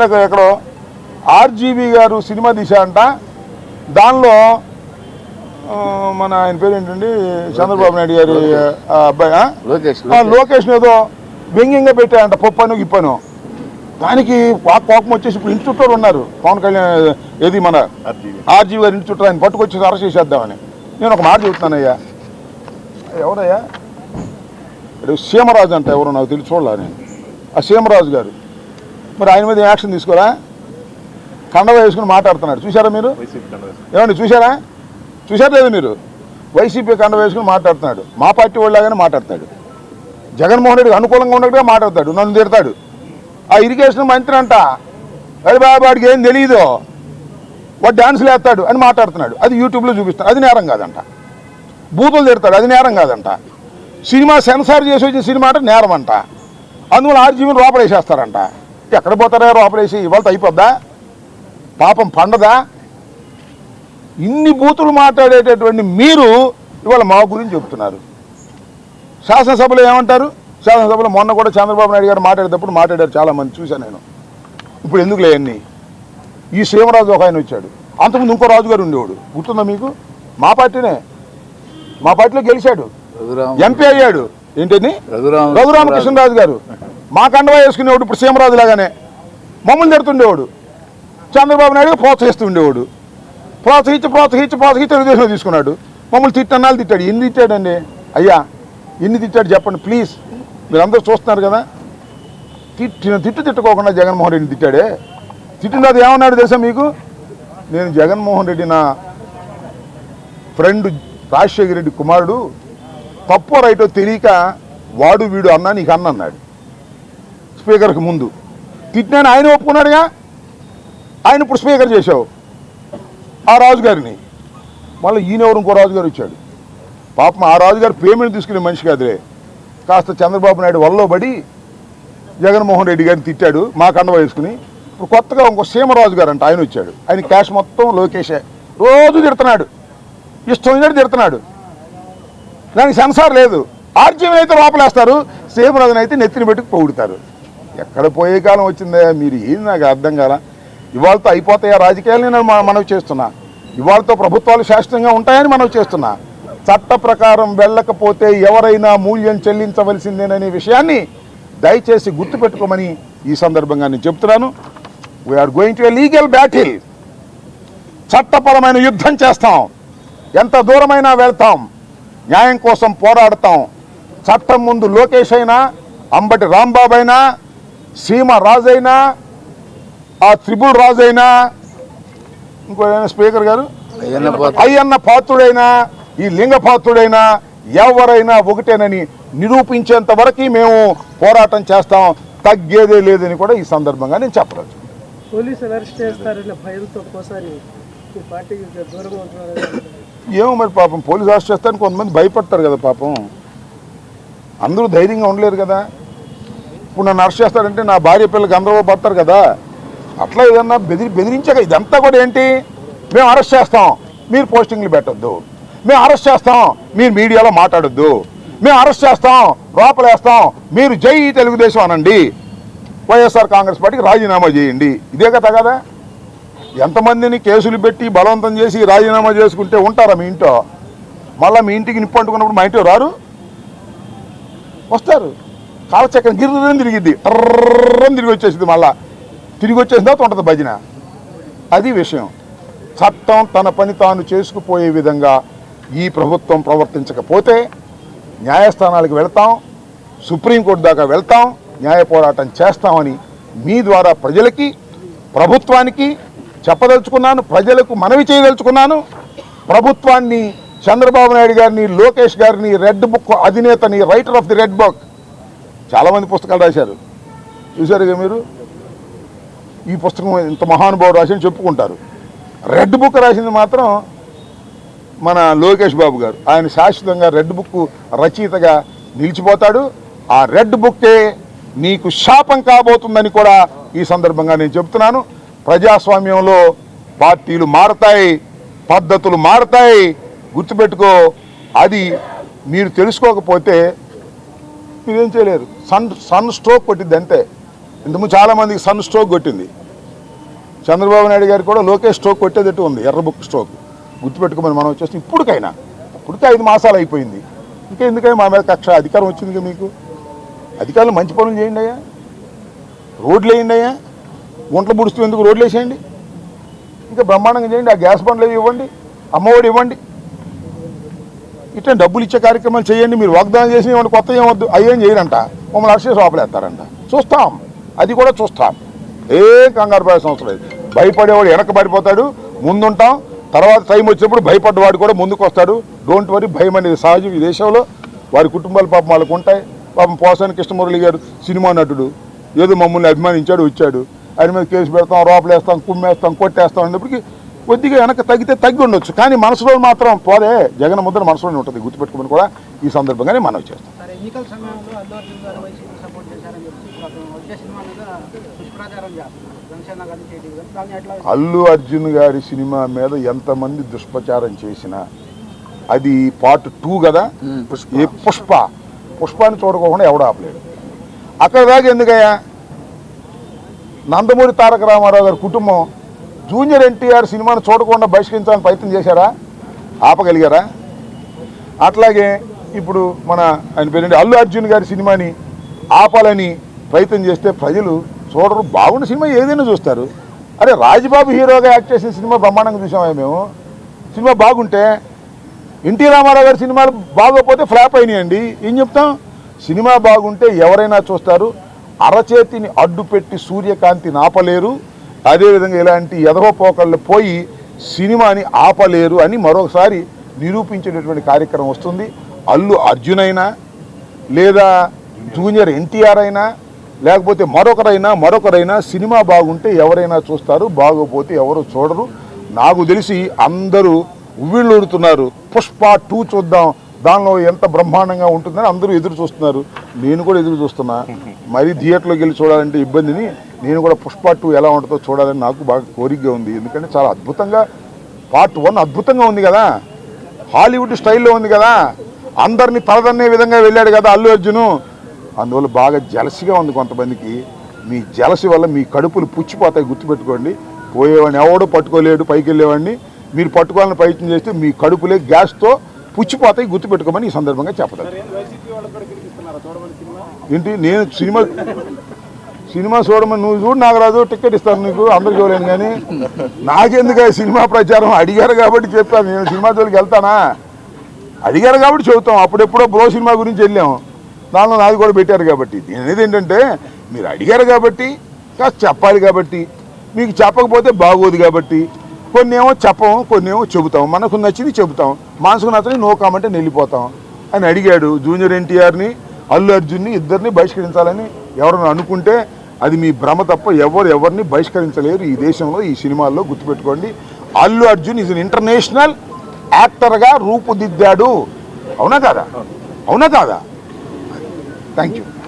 ఇందాక ఎక్కడో ఆర్జీవి గారు సినిమా తీశారంట. దానిలో మన ఆయన పేరు ఏంటండి, చంద్రబాబు నాయుడు గారి అబ్బాయి లోకేష్ ఏదో వ్యంగ్యంగా పెట్టారంట, పప్పను గిప్పను. దానికి కోపం వచ్చేసి ఇప్పుడు ఇంటి చుట్టూ ఉన్నారు పవన్ కళ్యాణ్, ఏది మన ఆర్జీవి గారి ఇంటి చుట్టూ ఆయన పట్టుకొచ్చేసి అరెస్ట్ చేసేద్దామని. నేను ఒక మాట చెబుతున్నానయ్యా, ఎవరయ్యా సీమరాజు అంట, ఎవరో నాకు తెలిసి చూడాల నేను. ఆ సీమరాజు గారు మరి ఆయన మీద యాక్షన్ తీసుకోరా? కండవ వేసుకుని మాట్లాడుతున్నాడు, చూసారా మీరు? ఏమండి చూసారా లేదు మీరు? వైసీపీ కండవ వేసుకుని మాట్లాడుతున్నాడు, మా పార్టీ వాళ్ళలాగానే మాట్లాడతాడు. జగన్మోహన్ రెడ్డికి అనుకూలంగా ఉన్నట్టుగా మాట్లాడతాడు, నన్ను తిడతాడు. ఆ ఇరిగేషన్ మంత్రి అంట, అరే బాబు వాడికి ఏం తెలియదు, వాడు డ్యాన్సులు వేస్తాడు అని మాట్లాడుతున్నాడు. అది యూట్యూబ్లో చూపిస్తాడు, అది నేరం కాదంట. బూతులు తిడతాడు, అది నేరం కాదంట. సినిమా సెన్సార్ చేసి వచ్చిన సినిమా అంటే నేరం అంట. అందువల్ల ఆర్జీవీని లోపలేసేస్తారంట. ఎక్కడ పోతారా లోపలేసి? ఇవాళ అయిపోద్దా? పాపం పండదా? ఇన్ని బూతులు మాట్లాడేటటువంటి మీరు ఇవాళ మా గురించి చెప్తున్నారు. శాసనసభలో ఏమంటారు? శాసనసభలో మొన్న కూడా చంద్రబాబు నాయుడు గారు మాట్లాడేటప్పుడు మాట్లాడారు, చాలామంది చూశాను నేను. ఇప్పుడు ఎందుకు లేవన్నీ? ఈ సీమరాజు ఒక ఆయన వచ్చాడు, అంతకుముందు ఇంకో రాజు గారు ఉండేవాడు, గుర్తుందా మీకు? మా పార్టీనే, మా పార్టీలో గెలిచాడు, ఎంపీ అయ్యాడు. ఏంటని? రఘురామకృష్ణరాజు గారు. మా కండవా వేసుకునేవాడు, ఇప్పుడు సీమరాజు లాగానే మమ్మల్ని తిడుతుండేవాడు. చంద్రబాబు నాయుడు ప్రోత్సహిస్తూ ఉండేవాడు. ప్రోత్సహించి తెలుగుదేశంలో తీసుకున్నాడు. మమ్మల్ని తిట్టన్నాళ్ళు తిట్టాడు. ఎన్ని తిట్టాడండి అయ్యా? ఎన్ని తిట్టాడు చెప్పండి ప్లీజ్? మీరు అందరూ చూస్తున్నారు కదా. తిట్టుకోకుండా జగన్మోహన్ రెడ్డిని తిట్టాడే. తిట్టిన అది ఏమన్నాడు తెలుసా మీకు? నేను జగన్మోహన్ రెడ్డి నా ఫ్రెండ్ రాజశేఖర రెడ్డి కుమారుడు, తప్పో రైటో తెలియక వాడు వీడు అన్నా నీకు అన్నాడు స్పీకర్కి ముందు. తిట్టినాను ఆయన ఒప్పుకున్నాడుగా. ఆయన ఇప్పుడు స్పీకర్ చేశావు ఆ రాజుగారిని. మళ్ళీ ఈయనెవరు ఇంకో రాజుగారు వచ్చాడు. పాపం ఆ రాజుగారు పేమెంట్ తీసుకునే మనిషి కాదులే, కాస్త చంద్రబాబు నాయుడు వల్ల పడి జగన్మోహన్ రెడ్డి గారిని తిట్టాడు మా కండవ వేసుకుని. ఇప్పుడు కొత్తగా ఇంకో సీమరాజు గారు అంట, ఆయన వచ్చాడు. ఆయన క్యాష్ మొత్తం లోకేషే, రోజు తిడుతున్నాడు, ఇష్టం ఉన్నట్టు తిడుతున్నాడు. దానికి సెన్సార్ లేదు. ఆర్జీవీని అయితే లోపలేస్తారు, సీమరాజుని అయితే నెత్తిని పెట్టుకు పొగుడుతారు. ఎక్కడ పోయే కాలం వచ్చిందా? మీరు ఏది నాకు అర్థం కాల. ఇవాళతో అయిపోతాయా రాజకీయాలు? నేను మనవి చేస్తున్నా. ఇవాళతో ప్రభుత్వాలు శాశ్వతంగా ఉంటాయని మనవి చేస్తున్నా. చట్ట ప్రకారం వెళ్ళకపోతే ఎవరైనా మూల్యం చెల్లించవలసిందేననే విషయాన్ని దయచేసి గుర్తుపెట్టుకోమని ఈ సందర్భంగా నేను చెప్తున్నాను. We're going to a legal battle. చట్టపరమైన యుద్ధం చేస్తాం, ఎంత దూరమైనా వెళ్తాం, న్యాయం కోసం పోరాడతాం. చట్టం ముందు లోకేష్ అయినా, అంబటి రాంబాబు అయినా, సీమ రాజైనా, ఆ త్రిపుల్ రాజైనా, ఇంకో స్పీకర్ గారు అయ్యన్న పాత్రుడైనా, ఈ లింగపాత్రుడైనా, ఎవరైనా ఒకటేనని నిరూపించేంత వరకు మేము పోరాటం చేస్తాం, తగ్గేదే లేదని కూడా ఈ సందర్భంగా నేను చెప్పవచ్చు. ఏమో మరి పాపం పోలీసు అరెస్ట్ చేస్తారని కొంతమంది భయపడతారు కదా పాపం. అందరూ ధైర్యంగా ఉండలేరు కదా. ఇప్పుడు నన్ను అరెస్ట్ చేస్తారంటే నా భార్య పిల్లలకి అందరూ పడతారు కదా. అట్లా ఏదన్నా బెదిరించాక ఇదంతా కూడా ఏంటి? మేము అరెస్ట్ చేస్తాం, మీరు పోస్టింగ్లు పెట్టొద్దు. మేము అరెస్ట్ చేస్తాం, మీరు మీడియాలో మాట్లాడొద్దు. మేము అరెస్ట్ చేస్తాం, లోపలేస్తాం, మీరు జై తెలుగుదేశం అనండి, వైఎస్ఆర్ కాంగ్రెస్ పార్టీకి రాజీనామా చేయండి. ఇదే కదా. ఎంతమందిని కేసులు పెట్టి బలవంతం చేసి రాజీనామా చేసుకుంటే ఉంటారా మీ ఇంట్లో? మళ్ళీ మీ ఇంటికి నిప్పు అంటుకున్నప్పుడు మా ఇంటికి రారు, వస్తారు. కాలచక్రం గిర్రని తిరిగిద్ది, టర్రని తిరిగి వచ్చేసింది. మళ్ళీ తిరిగి వచ్చేసిన తర్వాత ఉంటుంది భజన. అది విషయం. చట్టం తన పని తాను చేసుకుపోయే విధంగా ఈ ప్రభుత్వం ప్రవర్తించకపోతే న్యాయస్థానాలకు వెళ్తాం, సుప్రీంకోర్టు దాకా వెళ్తాం, న్యాయ పోరాటం చేస్తామని మీ ద్వారా ప్రజలకి, ప్రభుత్వానికి చెప్పదలుచుకున్నాను. ప్రజలకు మనవి చేయదలుచుకున్నాను. ప్రభుత్వాన్ని, చంద్రబాబు నాయుడు గారిని, లోకేష్ గారిని, రెడ్ బుక్ అధినేతని, writer of the red book, చాలామంది పుస్తకాలు రాశారు, చూశారుగా మీరు. ఈ పుస్తకం ఇంత మహానుభావుడు రాసి చెప్పుకుంటారు. రెడ్ బుక్ రాసింది మాత్రం మన లోకేష్ బాబు గారు. ఆయన శాశ్వతంగా రెడ్ బుక్ రచయితగా నిలిచిపోతాడు. ఆ రెడ్ బుక్కే నీకు శాపం కాబోతుందని కూడా ఈ సందర్భంగా నేను చెప్తున్నాను. ప్రజాస్వామ్యంలో పార్టీలు మారతాయి, పద్ధతులు మారతాయి, గుర్తుపెట్టుకో. అది మీరు తెలుసుకోకపోతే మీరేం చేయలేరు. సన్ స్ట్రోక్ కొట్టింది అంతే. ఇంతకుముందు చాలామందికి సన్ స్ట్రోక్ కొట్టింది, చంద్రబాబు నాయుడు గారు కూడా లోకేష్ స్ట్రోక్ కొట్టేటట్టు ఉంది, ఎర్ర బుక్ స్ట్రోక్. గుర్తుపెట్టుకోమని మనం వచ్చేసి ఇప్పటికి 5 మాసాలు అయిపోయింది. ఇంకా ఎందుకని మా మీద కక్ష? అధికారం వచ్చింది మీకు, అధికారులు మంచి పనులు చేయండి అయ్యా, రోడ్లు వేయండి అయ్యా, గుంటలు పుడుస్తూ ఎందుకు రోడ్లు వేసేయండి, ఇంకా బ్రహ్మాండంగా చేయండి. ఆ గ్యాస్ బండ్లు ఇవ్వండి, అమ్మఒడి ఇవ్వండి, ఇట్లా డబ్బులు ఇచ్చే కార్యక్రమాలు చేయండి. మీరు వాగ్దానం చేసి ఇవ్వండి, కొత్త ఏమొద్దు, అయ్యేం చేయరంట, మమ్మల్ని అరెస్ట్ చేసి ఆపలేస్తారంట. చూస్తాం, అది కూడా చూస్తాం. ఏం కంగారు పడే సంవత్సరం లేదు. భయపడేవాడు వెనక పడిపోతాడు, ముందుంటాం. తర్వాత టైం వచ్చినప్పుడు భయపడ్డవాడు కూడా ముందుకు వస్తాడు. డోంట్ వరీ, భయం అనేది సహజం ఈ దేశంలో. వారి కుటుంబాలు పాపం వాళ్ళకు ఉంటాయి. పాపం పోసాని కృష్ణమురళి గారు సినిమా నటుడు, ఏదో మమ్మల్ని అభిమానించాడు, వచ్చాడు, ఆయన మీద కేసు పెడతాం, రోపలేస్తాం, కుమ్మేస్తాం, కొట్టేస్తాం అన్నప్పటికీ కొద్దిగా వెనక తగ్గి ఉండొచ్చు. కానీ మనసులో మాత్రం పోదే, జగన్ ముద్ర మనసులోనే ఉంటుంది. గుర్తుపెట్టుకోమని కూడా ఈ సందర్భంగానే మనం చేస్తాం. అల్లు అర్జున్ గారి సినిమా మీద ఎంతమంది దుష్ప్రచారం చేసినా అది పార్ట్ 2 కదా. ఈ పుష్పాన్ని చూడకోకుండా ఎవడు ఆపలేడు. అక్కడ దాకా ఎందుకయ్యా? నందమూరి తారక రామారావు గారి కుటుంబం జూనియర్ ఎన్టీఆర్ సినిమాను చూడకుండా బహిష్కరించాలని ప్రయత్నం చేశారా? ఆపగలిగారా? అట్లాగే ఇప్పుడు ఆయన పేరేంటి, అల్లు అర్జున్ గారి సినిమాని ఆపాలని ప్రయత్నం చేస్తే ప్రజలు చూడరు. బాగున్న సినిమా ఏదైనా చూస్తారు. అరే రాజబాబు హీరోగా యాక్ట్ చేసిన సినిమా బ్రహ్మాండంగా చూసామా మేము? సినిమా బాగుంటే, ఎన్టీ రామారావు గారి సినిమాలు బాగోకపోతే ఫ్లాప్ అయినాయండి. ఏం చెప్తాం? సినిమా బాగుంటే ఎవరైనా చూస్తారు. అరచేతిని అడ్డు పెట్టి సూర్యకాంతిని ఆపలేరు. అదేవిధంగా ఇలాంటి ఎదవపోకళ్ళు పోయి సినిమాని ఆపలేరు అని మరొకసారి నిరూపించేటటువంటి కార్యక్రమం వస్తుంది. అల్లు అర్జున్ అయినా, లేదా జూనియర్ ఎన్టీఆర్ అయినా, లేకపోతే మరొకరైనా సినిమా బాగుంటే ఎవరైనా చూస్తారు, బాగోపోతే ఎవరు చూడరు. నాకు తెలిసి అందరూ ఉవ్విళ్ళూరుతున్నారు. పుష్ప 2 చూద్దాం, దానిలో ఎంత బ్రహ్మాండంగా ఉంటుందని అందరూ ఎదురు చూస్తున్నారు. నేను కూడా ఎదురు చూస్తున్నా. మరీ థియేటర్లోకి వెళ్ళి చూడాలంటే ఇబ్బందిని, నేను కూడా పుష్ప 2 ఎలా ఉంటుందో చూడాలని నాకు బాగా కోరికగా ఉంది. ఎందుకంటే చాలా అద్భుతంగా, పార్ట్ 1 అద్భుతంగా ఉంది కదా, హాలీవుడ్ స్టైల్లో ఉంది కదా, అందరినీ తలదన్నే విధంగా వెళ్ళాడు కదా అల్లు అర్జును. అందువల్ల బాగా జలసిగా ఉంది కొంతమందికి. మీ జలసి వల్ల మీ కడుపులు పుచ్చిపోతాయి, గుర్తుపెట్టుకోండి. పోయేవాడిని ఎవడో పట్టుకోలేడు, పైకి వెళ్ళేవాడిని. మీరు పట్టుకోవాలని ప్రయత్నం చేస్తే మీ కడుపులే గ్యాస్తో పుచ్చిపోతాయి, గుర్తుపెట్టుకోమని ఈ సందర్భంగా చెప్పదు. ఏంటి, నేను సినిమా చూడమని నువ్వు చూడు, నాకు రాదు, టికెట్ ఇస్తాను నీకు, అందరు చూడలేను. కానీ నాకెందుకు సినిమా ప్రచారం? అడిగారు కాబట్టి చెప్పాను. నేను సినిమా జోలికి వెళ్తానా? అడిగారు కాబట్టి చెబుతాం. అప్పుడెప్పుడో బ్రో సినిమా గురించి వెళ్ళాము, దానిలో నాది కూడా పెట్టారు కాబట్టి. నేను అనేది ఏంటంటే, మీరు అడిగారు కాబట్టి కాస్త చెప్పాలి కాబట్టి, మీకు చెప్పకపోతే బాగోదు కాబట్టి కొన్ని ఏమో చెప్పము, కొన్ని ఏమో చెబుతాం. మనకు నచ్చింది చెబుతాం, మనసుకు నచ్చని నో కామెంట్ అని వెళ్ళిపోతాం. అని అడిగాడు. జూనియర్ ఎన్టీఆర్ని, అల్లు అర్జున్ని ఇద్దరిని బహిష్కరించాలని ఎవరైనా అనుకుంటే అది మీ భ్రమ తప్ప ఎవరిని బహిష్కరించలేరు ఈ దేశంలో, ఈ సినిమాల్లో. గుర్తుపెట్టుకోండి, అల్లు అర్జున్ ఈజ్ ఇంటర్నేషనల్ యాక్టర్గా రూపుదిద్దాడు. అవునా కాదా? Thank you.